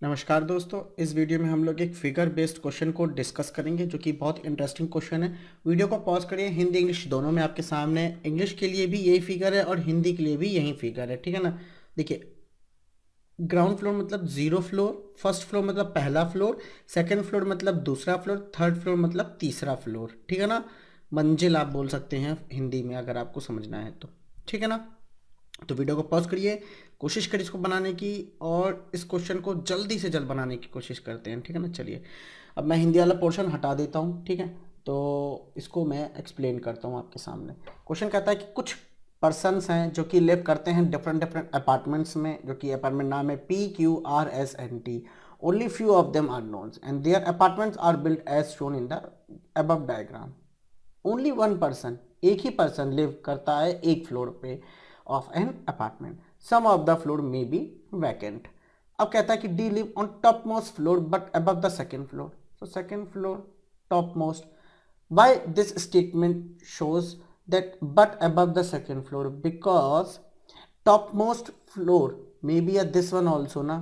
नमस्कार दोस्तों, इस वीडियो में हम लोग एक फिगर बेस्ड क्वेश्चन को डिस्कस करेंगे जो कि बहुत इंटरेस्टिंग क्वेश्चन है। वीडियो को पॉज करिए। हिंदी इंग्लिश दोनों में आपके सामने है। इंग्लिश के लिए भी यही फिगर है और हिंदी के लिए भी यही फिगर है, ठीक है ना। देखिए, ग्राउंड फ्लोर मतलब जीरो फ्लोर, फर्स्ट फ्लोर मतलब पहला फ्लोर, सेकंड फ्लोर मतलब दूसरा फ्लोर, थर्ड फ्लोर मतलब तीसरा फ्लोर, ठीक है ना। मंजिल आप बोल सकते हैं हिंदी में अगर आपको समझना है तो, ठीक है ना। तो वीडियो को पॉज करिए, कोशिश करिए इसको बनाने की और इस क्वेश्चन को जल्दी से जल्द बनाने की कोशिश करते हैं, ठीक है ना। चलिए, अब मैं हिंदी वाला पोर्शन हटा देता हूँ, ठीक है। तो इसको मैं एक्सप्लेन करता हूँ आपके सामने। क्वेश्चन कहता है कि कुछ पर्सन्स हैं जो कि लिव करते हैं डिफरेंट डिफरेंट अपार्टमेंट्स में, जो कि अपार्टमेंट नाम है PQRSNT। Only few of them are knowns and there apartments are built as shown in the above diagram. Only one person, एक ही पर्सन लिव करता है एक फ्लोर पे of an apartment. Some of the floor may be vacant. अब कहता है कि D live on top most floor but above the second floor. So second floor top most. Why this statement shows that but above the second floor? Because top most floor may be this one also ना।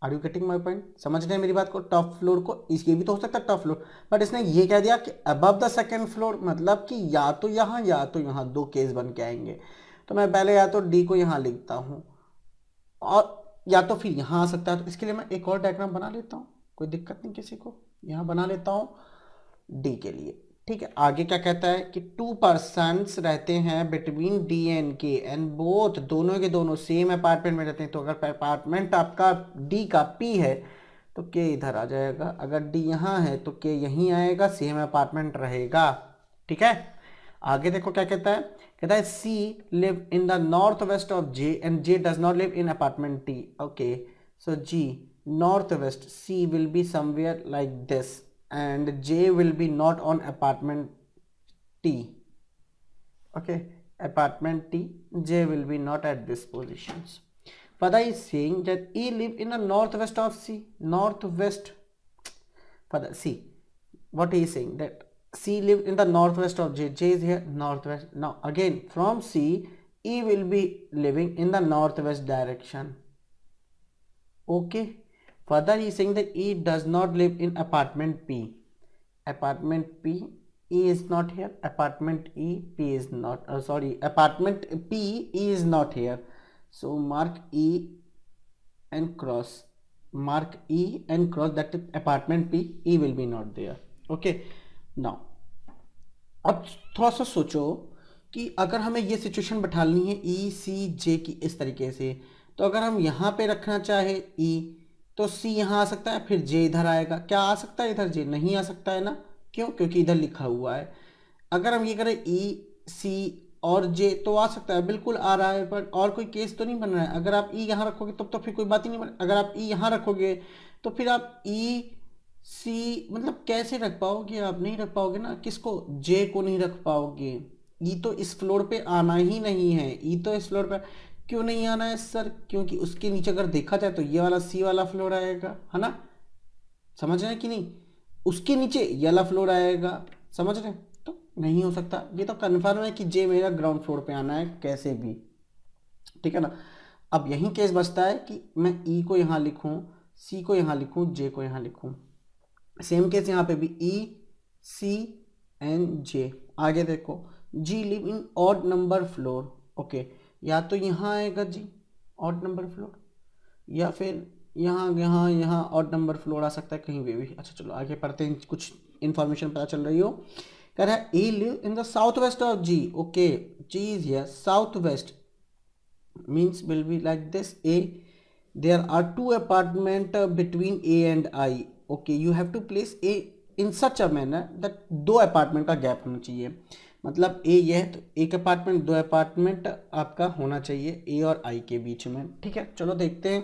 Are you getting my point? समझ रहे हैं मेरी बात को? Top floor को ये भी तो हो सकता है टॉप फ्लोर, बट इसने ये कह दिया कि अबव द सेकेंड फ्लोर, मतलब कि या तो यहाँ दो केस बन के आएंगे। तो मैं पहले या तो डी को यहाँ लिखता हूँ और या तो फिर यहाँ आ सकता है। तो इसके लिए मैं एक और डायग्राम बना लेता हूँ, कोई दिक्कत नहीं किसी को। यहाँ बना लेता हूँ डी के लिए, ठीक है। आगे क्या कहता है कि टू पर्सन्स रहते हैं बिटवीन डी एंड के एंड बोथ, दोनों के दोनों सेम अपार्टमेंट में रहते हैं। तो अगर अपार्टमेंट आपका डी का पी है तो के इधर आ जाएगा, अगर डी यहाँ है तो के यहीं आएगा, सेम अपार्टमेंट रहेगा, ठीक है। आगे देखो क्या कहता है C live in the north west of J and J does not live in apartment T. Okay, so G north west, C will be somewhere like this and J will be not on apartment T. Okay, apartment T, J will be not at this positions. Further is saying that E live in the northwest of C. Northwest. Further, C. What he is saying that C live in the northwest of J. J is here northwest. Now again from C, E will be living in the northwest direction. Okay. Further he is saying that E does not live in apartment P. Apartment P, E is not here. Apartment E, P is not. Sorry, apartment P, E is not here. So mark E and cross. Mark E and cross that apartment P, E will be not there. Okay. Now, अब थोड़ा सा सोचो कि अगर हमें ये situation बैठानी है ई सी जे की इस तरीके से, तो अगर हम यहाँ पे रखना चाहे ई तो सी यहाँ आ सकता है, फिर जे इधर आएगा। क्या आ सकता है इधर? जे नहीं आ सकता है ना। क्यों? क्योंकि इधर लिखा हुआ है। अगर हम ये करें ई सी और जे तो आ सकता है, बिल्कुल आ रहा है, पर और कोई केस तो नहीं बन रहा है। अगर आप ई यहाँ रखोगे तब तो फिर कोई बात ही नहीं बन। अगर आप ई यहाँ रखोगे तो फिर आप ई सी मतलब कैसे रख पाओगे? आप नहीं रख पाओगे ना। किसको? जे को नहीं रख पाओगे। ई तो इस फ्लोर पे आना ही नहीं है। ई तो इस फ्लोर पे क्यों नहीं आना है सर? क्योंकि उसके नीचे अगर देखा जाए तो ये वाला सी वाला फ्लोर आएगा, है ना। समझ रहे हैं कि नहीं? उसके नीचे ये वाला फ्लोर आएगा, समझ रहे हैं? तो नहीं हो सकता। ये तो कन्फर्म है कि जे मेरा ग्राउंड फ्लोर पे आना है कैसे भी, ठीक है ना। अब यही केस बचता है कि मैं ई को यहाँ लिखूं, सी को यहाँ लिखूं, जे को यहाँ लिखूं। सेम केस यहाँ पे भी ई सी एंड जे। आगे देखो, G live in odd number floor. Okay, या तो यहाँ आएगा जी ऑड नंबर फ्लोर, या फिर यहाँ यहाँ यहाँ ऑड नंबर फ्लोर आ सकता है कहीं पे भी। अच्छा चलो आगे पढ़ते हैं, कुछ इन्फॉर्मेशन पता चल रही हो। कह रहा है A live in the south west of G. Okay, G is here south west means will be like this. A, there are two apartment between A and I. Okay, you have to place A in such a manner that दो apartment का gap होना चाहिए। मतलब ए ये है तो एक apartment, दो अपार्टमेंट आपका होना चाहिए ए और आई के बीच में, ठीक है। चलो देखते हैं।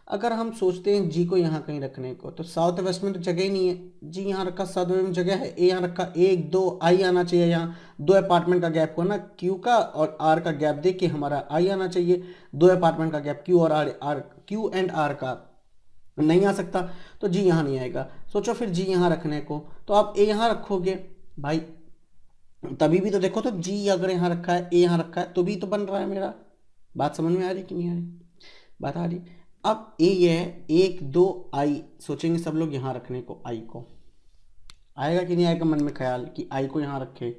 अगर हम सोचते हैं जी को यहाँ कहीं रखने को, तो साउथ वेस्ट में तो जगह ही नहीं है। जी यहाँ रखा, साउथ वेस्ट में जगह है, ए यहाँ रखा, एक दो आई आना चाहिए। यहाँ दो अपार्टमेंट का गैप हो ना, क्यू का और आर का गैप देख के हमारा आई आना चाहिए। दो अपार्टमेंट का गैप क्यू और आर क्यू एंड आर का नहीं आ सकता, तो जी यहाँ नहीं आएगा। सोचो फिर जी यहाँ रखने को, तो आप ए यहाँ रखोगे भाई, तभी भी तो देखो। तो जी अगर यहाँ रखा है, ए यहाँ रखा है, तो भी तो बन रहा है मेरा। बात समझ में आ रही कि नहीं आ रही? बात आ रही। अब ए ये है 1 2 आई, सोचेंगे सब लोग यहाँ रखने को, आई को आएगा कि नहीं आएगा मन में ख्याल कि आई को यहाँ रखे।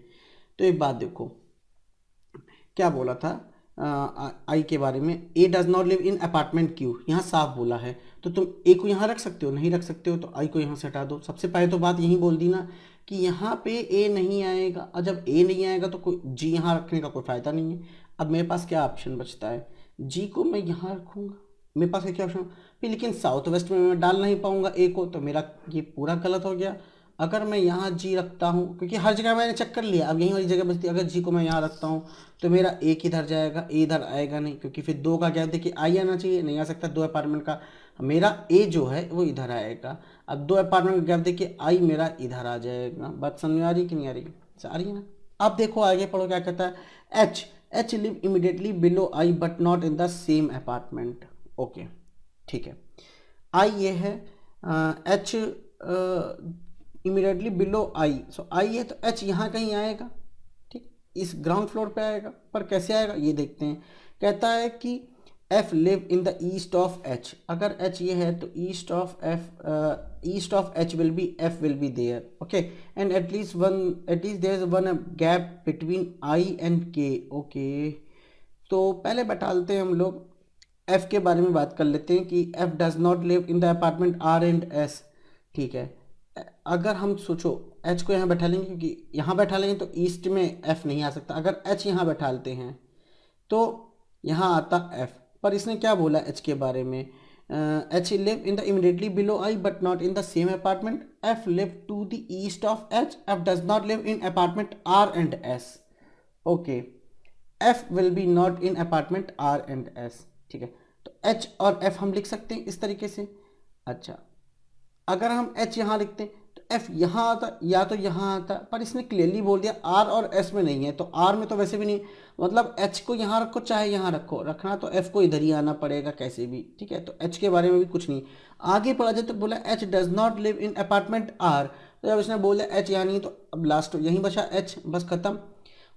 तो एक बात देखो क्या बोला था आई के बारे में, A does not live in apartment Q, यहाँ साफ बोला है। तो तुम ए को यहाँ रख सकते हो, नहीं रख सकते हो तो आई को यहाँ से हटा दो। सबसे पहले तो बात यही बोल दी ना कि यहाँ पे ए नहीं आएगा, और जब ए नहीं आएगा तो कोई जी यहाँ रखने का कोई फ़ायदा नहीं है। अब मेरे पास क्या ऑप्शन बचता है, जी को मैं यहाँ रखूँगा, मेरे पास क्या ऑप्शन फिर, लेकिन साउथ वेस्ट में मैं डाल नहीं पाऊँगा ए को, तो मेरा ये पूरा गलत हो गया। अगर मैं यहाँ जी रखता हूँ, क्योंकि हर जगह मैंने चेक कर लिया, अब यहीं वाली जगह बचती है, अगर जी को मैं यहाँ रखता हूँ तो मेरा ए किधर जाएगा, ए इधर आएगा नहीं, क्योंकि फिर 2 का गैप देखिए आई आना चाहिए, नहीं आ सकता 2 अपार्टमेंट का, मेरा ए जो है वो इधर आएगा। अब 2 अपार्टमेंट का गैप देखिए आई मेरा इधर आ जाएगा। बात समझ में आ रही कि नहीं आ रही, आ रही है ना। अब देखो आगे पढ़ो क्या कहता है, H live immediately below I but not in the same apartment. Okay ठीक है, आई ये है, एच इमीडिएटली बिलो आई, सो आई है तो एच यहाँ कहीं आएगा, ठीक, इस ग्राउंड फ्लोर पे आएगा। पर कैसे आएगा ये देखते हैं। कहता है कि F live in the east of H, अगर एच ये है तो east of H will be, F will be there, okay, and at least there is one gap between I and K. Okay, तो पहले बैठालते हैं हम लोग, एफ के बारे में बात कर लेते हैं कि F does not live in the apartment R and S, ठीक है। अगर हम सोचो एच को यहाँ बैठा लेंगे, क्योंकि यहाँ बैठा लेंगे तो ईस्ट में एफ नहीं आ सकता, अगर एच यहाँ बैठा लेते हैं तो यहाँ आता एफ। पर इसने क्या बोला एच के बारे में, H live in the immediately below I but not in the same apartment, F live to the east of H, F does not live in apartment R and S. Okay, F will be not in apartment R and S, ठीक है। तो H और F हम लिख सकते हैं इस तरीके से। अच्छा, अगर हम एच यहाँ लिखते हैं तो एफ यहाँ आता या तो यहाँ आता, पर इसने क्लियरली बोल दिया आर और एस में नहीं है, तो आर में तो वैसे भी नहीं, मतलब एच को यहाँ रखो चाहे यहाँ रखो, रखना तो एफ को इधर ही आना पड़ेगा कैसे भी, ठीक है। तो एच के बारे में भी कुछ नहीं। आगे पढ़ा जाए तो बोला H does not live in apartment R, तो जब इसने बोला एच यहाँ नहीं तो अब लास्ट यहीं बचा एच, बस खत्म।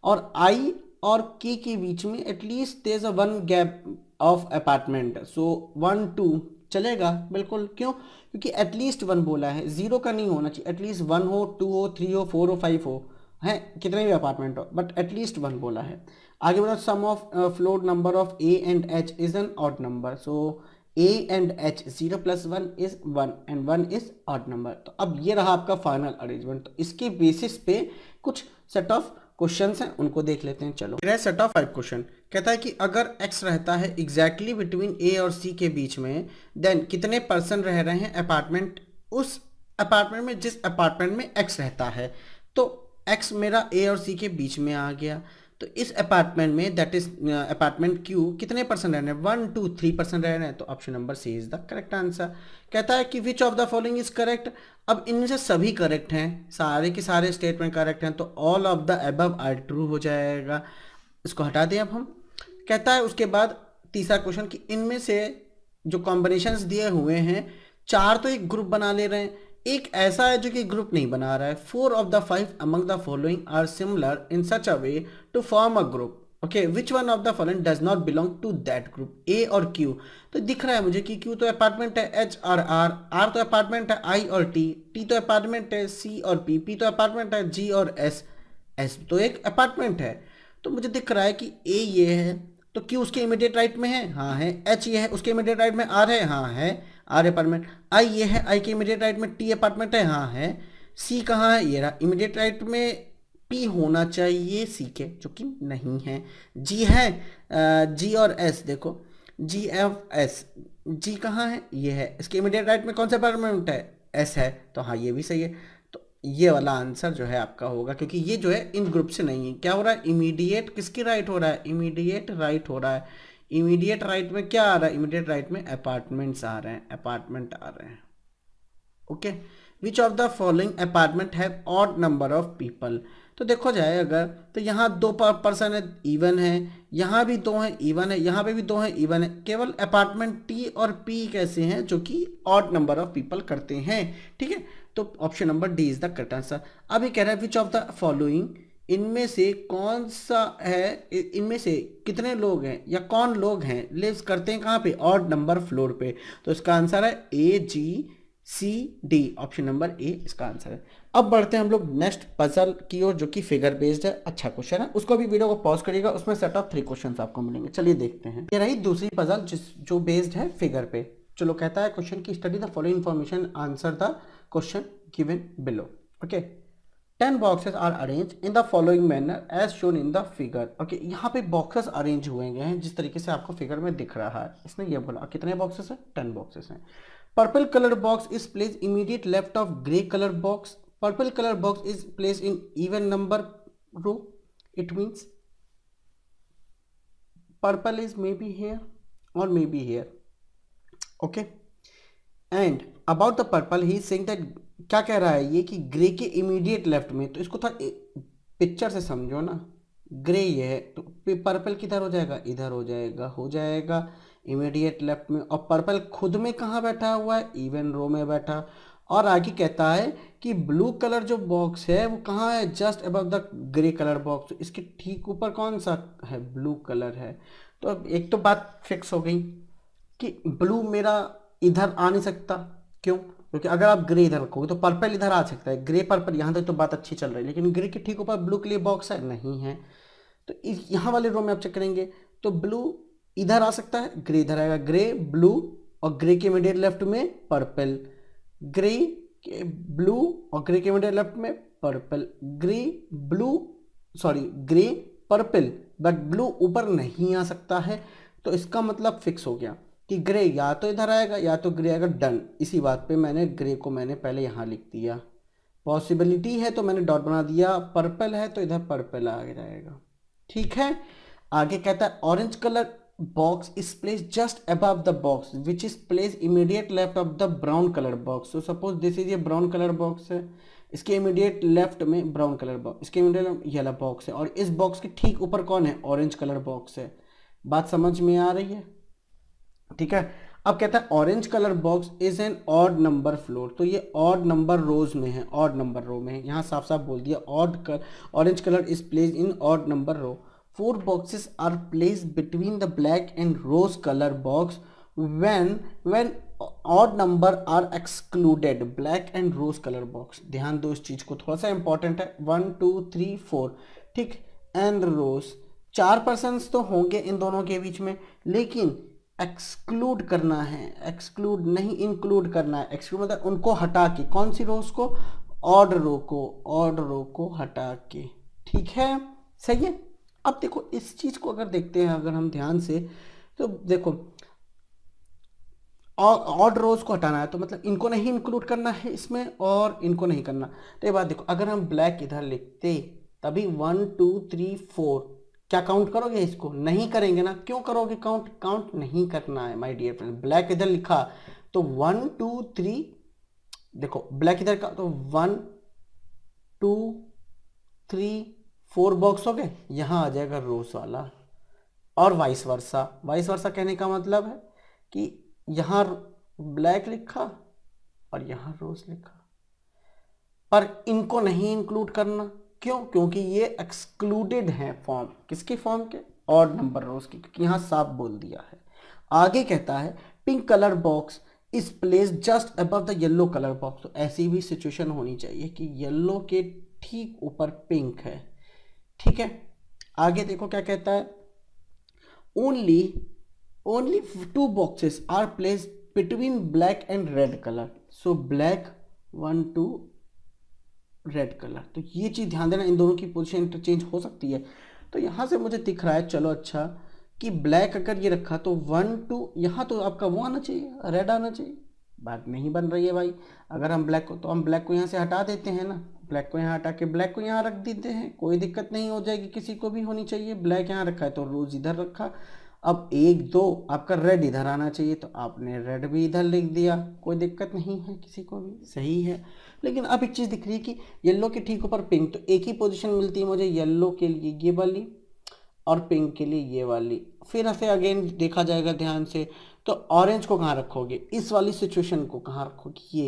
और आई और के बीच में at least there is a one gap of apartment, so 1 2 चलेगा बिल्कुल। क्यों? क्योंकि एटलीस्ट 1 बोला है, 0 का नहीं होना चाहिए, एटलीस्ट 1 हो, 2 हो, 3 हो, 4 हो, 5 हो, है कितने भी अपार्टमेंट हो, बट एटलीस्ट 1 बोला है। आगे बोला some of floor number of A and H is an odd number, so A and H 0 + 1 is 1 and 1 is odd number. तो अब ये रहा आपका फाइनल अरेंजमेंट। तो इसके बेसिस पे कुछ सेट ऑफ क्वेश्चंस हैं, उनको देख लेते हैं। चलो, सेट ऑफ 5 क्वेश्चन कहता है कि अगर x रहता है एग्जैक्टली बिटवीन ए और सी के बीच में, देन कितने पर्सन रह रहे हैं अपार्टमेंट, उस अपार्टमेंट में जिस अपार्टमेंट में x रहता है। तो x मेरा ए और सी के बीच में आ गया, तो इस अपार्टमेंट में दैट इज अपार्टमेंट क्यू कितने पर्सन रह रहे हैं, 1 2 3 पर्सन रह रहे हैं। तो option number C is the correct answer. कहता है कि which of the following is correct, अब इनमें से सभी करेक्ट हैं, सारे के सारे स्टेटमेंट करेक्ट हैं, तो all of the above are true हो जाएगा। इसको हटा दें अब हम। कहता है उसके बाद तीसरा क्वेश्चन कि इनमें से जो कॉम्बिनेशंस दिए हुए हैं 4 तो एक ग्रुप बना ले रहे हैं, एक ऐसा है जो कि ग्रुप नहीं बना रहा है। 4 of the 5 among the following are similar in such a way to form a group. Okay, which one of the following does not belong to that group? A और Q। तो दिख रहा है मुझे कि Q तो अपार्टमेंट है H और R, R तो अपार्टमेंट है I और T, T तो अपार्टमेंट है C और P, P तो अपार्टमेंट है G और S, S तो एक अपार्टमेंट है। तो मुझे दिख रहा है कि A ये है तो Q उसके इमीडिएट राइट में है, हाँ है। H ये है उसके इमीडिएट राइट में R है, हाँ है R अपार्टमेंट। I ये है I के इमीडिएट राइट में T अपार्टमेंट है, हाँ है। C कहाँ है, ये रहा इमीडिएट राइट में P होना चाहिए C के, जो कि नहीं है। G है, G और S देखो G F S, G कहाँ है, ये है, इसके इमीडिएट राइट में कौन सा अपार्टमेंट है, S है, तो हाँ ये भी सही है। तो ये वाला आंसर जो है आपका होगा, क्योंकि ये जो है इन ग्रुप से नहीं है। क्या हो रहा है, इमीडिएट किसकी राइट हो रहा है, इमीडिएट राइट हो रहा है। इमीडिएट राइट में क्या आ रहा है, इमीडिएट राइट में अपार्टमेंट्स आ रहे हैं, अपार्टमेंट आ रहे हैं। Okay, which of the following apartment have odd number of people. तो देखो जाए अगर तो यहाँ 2 पर्सन है, इवन है, यहाँ भी 2 हैं, इवन है, यहाँ पे भी 2 हैं, इवन है। केवल अपार्टमेंट टी और पी कैसे हैं, जो कि ऑड नंबर ऑफ पीपल करते हैं, ठीक है। तो option number D is the correct answer. अभी कह रहा है विच ऑफ द फॉलोइंग इनमें से कौन सा है, इनमें से कितने लोग हैं या कौन लोग हैं लिव्स करते हैं कहाँ पे, ऑड नंबर फ्लोर पे। तो इसका आंसर है AGCD, ऑप्शन नंबर ए इसका आंसर है। अब बढ़ते हैं हम लोग नेक्स्ट पजल की ओर, जो कि फिगर बेस्ड है। अच्छा क्वेश्चन है, उसको भी वीडियो को पॉज करिएगा, उसमें सेट ऑफ 3 क्वेश्चंस आपको मिलेंगे। चलिए देखते हैं। ये रही दूसरी पजल जो बेस्ड है फिगर पे। चलो कहता है क्वेश्चन की study the following information, answer the question given below. Okay, 10 boxes are arrange in the following manner as shown in the figure. Okay, यहाँ पे बॉक्सेस अरेंज हुए गए हैं जिस तरीके से आपको फिगर में दिख रहा है। इसने ये बोला कितने बॉक्सेस हैं, 10 बॉक्सेस हैं। Purple colour box is place immediate left of grey colour box. Purple colour box is place in even number row. It means purple is may be here और may be here. Okay, and about the purple he saying that, क्या कह रहा है ये कि grey के immediate left में, तो इसको थोड़ा पिक्चर से समझो ना। ग्रे ये है तो पर्पल किधर हो जाएगा, इधर हो जाएगा इमीडिएट लेफ्ट में। और पर्पल खुद में कहाँ बैठा हुआ है, इवन रो में बैठा। और आगे कहता है कि ब्लू कलर जो बॉक्स है वो कहाँ है, just above the grey colour box. तो इसके ठीक ऊपर कौन सा है, ब्लू कलर है। तो अब एक तो बात फिक्स हो गई कि ब्लू मेरा इधर आ नहीं सकता। क्यों, क्योंकि अगर आप ग्रे इधर रखोगे तो पर्पल इधर आ सकता है, ग्रे पर्पल, यहाँ तक तो बात अच्छी चल रही है। लेकिन ग्रे के ठीक ऊपर ब्लू के लिए बॉक्स है, नहीं है। तो यहाँ वाले रो में आप चेक करेंगे तो ब्लू इधर आ सकता है, ग्रे इधर आएगा, ग्रे ब्लू, और ग्रे के इमीडिएट लेफ्ट में पर्पल। ग्रे के ब्लू और ग्रे के इमीडिएट लेफ्ट में purple, grey blue, sorry grey purple, but blue ऊपर नहीं आ सकता है। तो इसका मतलब फिक्स हो गया कि ग्रे या तो इधर आएगा या तो ग्रे आएगा। डन, इसी बात पे मैंने ग्रे को मैंने पहले यहाँ लिख दिया। पॉसिबिलिटी है तो मैंने डॉट बना दिया, पर्पल है तो इधर पर्पल आ जाएगा। ठीक है, आगे कहता है orange colour box is place just above the box which is place immediate left of the brown colour box. So suppose this is ये ब्राउन कलर बॉक्स है, इसके इमीडिएट लेफ्ट में ब्राउन कलर बॉक्स, इसके immediate yellow box है, और इस box के ठीक ऊपर कौन है, ऑरेंज कलर बॉक्स है। बात समझ में आ रही है, ठीक है। अब कहता है orange colour box is an odd number floor, तो ये ऑड नंबर रोज में है, ऑड नंबर रो में है। यहाँ साफ साफ बोल दिया orange colour is place in odd number row. 4 boxes are placed between the black and rose color box when odd number are excluded, black and rose color box। ध्यान दो इस चीज को, थोड़ा सा इंपॉर्टेंट है। 1 2 3 4, ठीक, एंड रोज 4 पर्सन्स तो होंगे इन दोनों के बीच में, लेकिन एक्सक्लूड करना है, एक्सक्लूड नहीं इंक्लूड करना है। एक्सक्लूड मतलब उनको हटा के, कौन सी रोज को, ऑड रो को हटा के, ठीक है, सही है। अब देखो इस चीज को अगर देखते हैं अगर हम ध्यान से, तो देखो ऑड रोज को हटाना है तो मतलब इनको नहीं इंक्लूड करना है इसमें और इनको नहीं करना। तो ये बात देखो, अगर हम ब्लैक इधर लिखते तभी 1 2 3 4, क्या काउंट करोगे, इसको नहीं करेंगे ना। क्यों करोगे काउंट, काउंट नहीं करना है माय डियर फ्रेंड। ब्लैक इधर लिखा तो 1 2 3, देखो ब्लैक इधर का तो 1 2 3 4 बॉक्स हो गए, यहां आ जाएगा रोज वाला। और वाइस वर्सा कहने का मतलब है कि यहां ब्लैक लिखा और यहां रोज लिखा, पर इनको नहीं इंक्लूड करना। क्यों, क्योंकि ये एक्सक्लूडेड है फॉर्म, किसके फॉर्म के, ऑड नंबर रोज की, क्योंकि यहां साफ बोल दिया है। आगे कहता है pink colour box is place just above the yellow colour box. तो ऐसी भी सिचुएशन होनी चाहिए कि येलो के ठीक ऊपर पिंक है, ठीक है। आगे देखो क्या कहता है, only 2 boxes are place between black and red colour. So black 1 2 red colour. तो ये चीज ध्यान देना, इन दोनों की पोजीशन इंटरचेंज हो सकती है। तो यहां से मुझे दिख रहा है, चलो अच्छा, कि ब्लैक अगर ये रखा तो 1 2, यहां तो आपका वो आना चाहिए, रेड आना चाहिए। बात नहीं बन रही है भाई। अगर हम ब्लैक को, तो हम ब्लैक को यहाँ से हटा देते हैं ना, ब्लैक को यहाँ हटा के ब्लैक को यहाँ रख देते हैं, कोई दिक्कत नहीं हो जाएगी, किसी को भी होनी चाहिए। ब्लैक यहाँ रखा है तो रोज इधर रखा। अब 1 2 आपका रेड इधर आना चाहिए तो आपने रेड भी इधर लिख दिया, कोई दिक्कत नहीं है किसी को भी, सही है। लेकिन अब एक चीज़ दिख रही है कि येलो के ठीक ऊपर पिंक, तो एक ही पोजीशन मिलती है मुझे येलो के लिए ये वाली और पिंक के लिए ये वाली। फिर ऐसे अगेन देखा जाएगा ध्यान से, तो ऑरेंज को कहाँ रखोगे, इस वाली सिचुएशन को कहाँ रखोगे, ये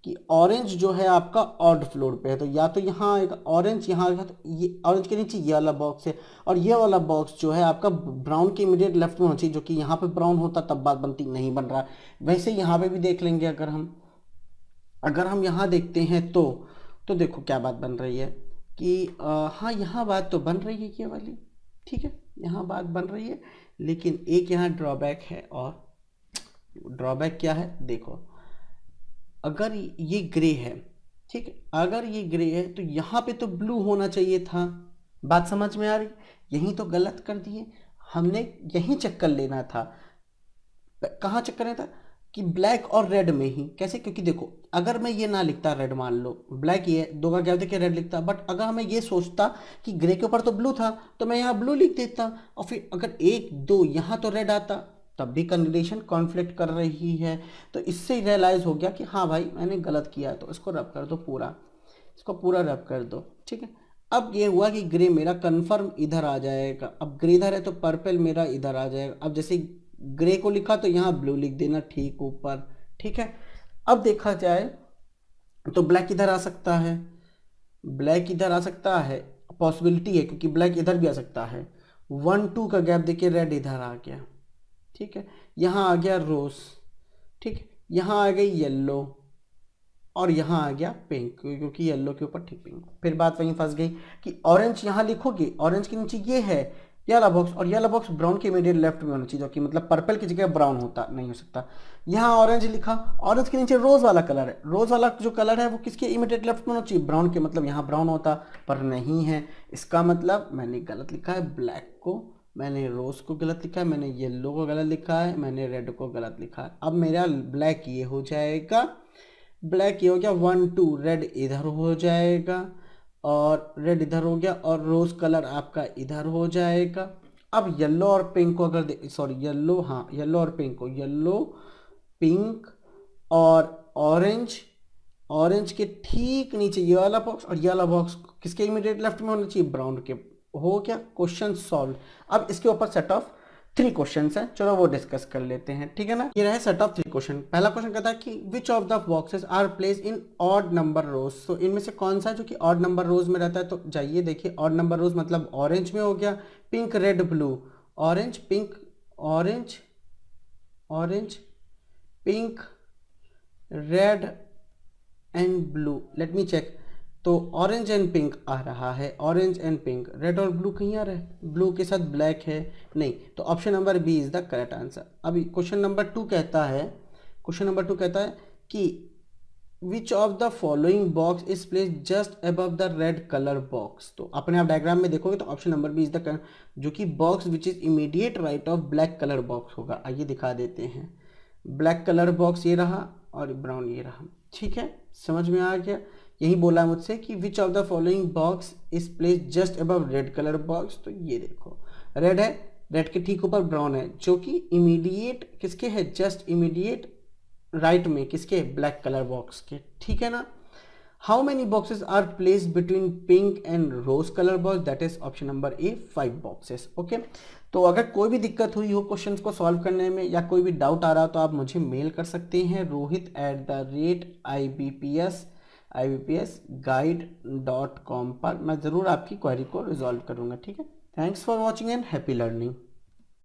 कि ऑरेंज जो है आपका ऑड फ्लोर पे है, तो या तो यहाँ आएगा ऑरेंज, यहाँ आएगा, तो ये ऑरेंज के नीचे ये वाला बॉक्स है, और ये वाला बॉक्स जो है आपका ब्राउन के इमीडिएट लेफ्ट में होना चाहिए, जो कि यहाँ पे ब्राउन होता तब बात बनती, नहीं बन रहा। वैसे यहाँ पे भी देख लेंगे, अगर हम यहाँ देखते हैं तो देखो क्या बात बन रही है कि हाँ यहाँ बात तो बन रही है ये वाली, ठीक है, यहाँ बात बन रही है, लेकिन एक यहाँ ड्रॉबैक है। और ड्रॉबैक क्या है, देखो अगर ये ग्रे है, ठीक है, अगर ये ग्रे है तो यहाँ पे तो ब्लू होना चाहिए था। बात समझ में आ रही, यहीं तो गलत कर दिए हमने, यहीं चक्कर लेना था। कहाँ चक्कर लेना था कि ब्लैक और रेड में ही। कैसे, क्योंकि देखो अगर मैं ये ना लिखता रेड, मान लो ब्लैक ये दो का गैप देके रेड लिखता, बट अगर हमें ये सोचता कि ग्रे के ऊपर तो ब्लू था तो मैं यहाँ ब्लू लिख देता, और फिर अगर एक दो यहाँ तो रेड आता, तब भी कंडीशन कॉन्फ्लिक्ट कर रही है। तो इससे रियलाइज हो गया कि हाँ भाई मैंने गलत किया है, तो इसको रब कर दो पूरा, इसको पूरा रब कर दो, ठीक है। अब ये हुआ कि ग्रे मेरा कंफर्म इधर आ जाएगा, अब ग्रे इधर है तो पर्पल मेरा इधर आ जाएगा। अब जैसे ग्रे को लिखा तो यहाँ ब्लू लिख देना ठीक ऊपर, ठीक है। अब देखा जाए तो ब्लैक इधर आ सकता है, ब्लैक इधर आ सकता है, पॉसिबिलिटी है, क्योंकि ब्लैक इधर भी आ सकता है। 1-2 का गैप देखिए, रेड इधर आ गया, ठीक है, यहाँ आ गया रोज, ठीक है, यहाँ आ गई येलो, और यहाँ आ गया पिंक, क्योंकि येलो के ऊपर ठीक पिंक। फिर बात वहीं फंस गई कि ऑरेंज यहाँ लिखोगे, ऑरेंज के नीचे ये है येलो बॉक्स, और येलो बॉक्स ब्राउन के इमीडिएट लेफ्ट में होना चाहिए, जो कि मतलब पर्पल की जगह ब्राउन होता, नहीं हो सकता। यहाँ ऑरेंज लिखा, ऑरेंज के नीचे रोज वाला कलर है, रोज वाला जो कलर है वो किसके इमीडिएट लेफ्ट में होना चाहिए, ब्राउन के, मतलब यहाँ ब्राउन होता, पर नहीं है। इसका मतलब मैंने गलत लिखा है ब्लैक को, मैंने रोज को गलत लिखा है, मैंने येलो को गलत लिखा है, मैंने रेड को गलत लिखा है। अब मेरा ब्लैक ये हो जाएगा, ब्लैक ये हो गया, 1-2 रेड इधर हो जाएगा, और रेड इधर हो गया, और रोज कलर आपका इधर हो जाएगा। अब येलो और पिंक को अगर सॉरी येलो, हाँ येलो और पिंक को, येलो पिंक और ऑरेंज, ऑरेंज के ठीक नीचे ये वाला बॉक्स, और ये वाला बॉक्स किसके इमीडिएट लेफ्ट में होना चाहिए, ब्राउन के। हो गया क्वेश्चन सॉल्व। अब इसके ऊपर सेट ऑफ 3 क्वेश्चंस हैं, चलो वो डिस्कस कर लेते हैं, ठीक है ना। ये रहे सेट ऑफ 3 क्वेश्चन। पहला क्वेश्चन कहता है कि which of the boxes are place in odd number rows, तो इनमें से कौन सा है जो कि ऑड नंबर रोज में रहता है। तो जाइए देखिए, ऑड नंबर रोज मतलब ऑरेंज में हो गया, pink red blue, orange pink, orange orange pink red and blue. Let me check, तो ऑरेंज एंड पिंक आ रहा है, ऑरेंज एंड पिंक, रेड और ब्लू कहीं आ रहा है, ब्लू के साथ ब्लैक है नहीं, तो option number B is the correct answer. अभी क्वेश्चन नंबर 2 कहता है, क्वेश्चन नंबर 2 कहता है कि which of the following box is place just above the red colour box. तो अपने आप डायग्राम में देखोगे तो option number B is the correct, जो कि box which is immediate right of black colour box होगा। आइए दिखा देते हैं, ब्लैक कलर बॉक्स ये रहा और ब्राउन ये रहा, ठीक है, समझ में आ गया। यही बोला है मुझसे कि which of the following box is place just above red colour box, तो ये देखो रेड है, रेड के ठीक ऊपर ब्राउन है, जो कि इमीडिएट किसके है, जस्ट इमीडिएट राइट में किसके, ब्लैक कलर बॉक्स के, ठीक है ना। How many boxes are place between pink and rose colour box, that is option number A 5 boxes, okay. तो अगर कोई भी दिक्कत हुई हो क्वेश्चंस को सॉल्व करने में या कोई भी डाउट आ रहा हो तो आप मुझे मेल कर सकते हैं rohit@ibpsguide.com पर, मैं ज़रूर आपकी क्वेरी को रिजॉल्व करूँगा, ठीक है। Thanks for watching and happy learning.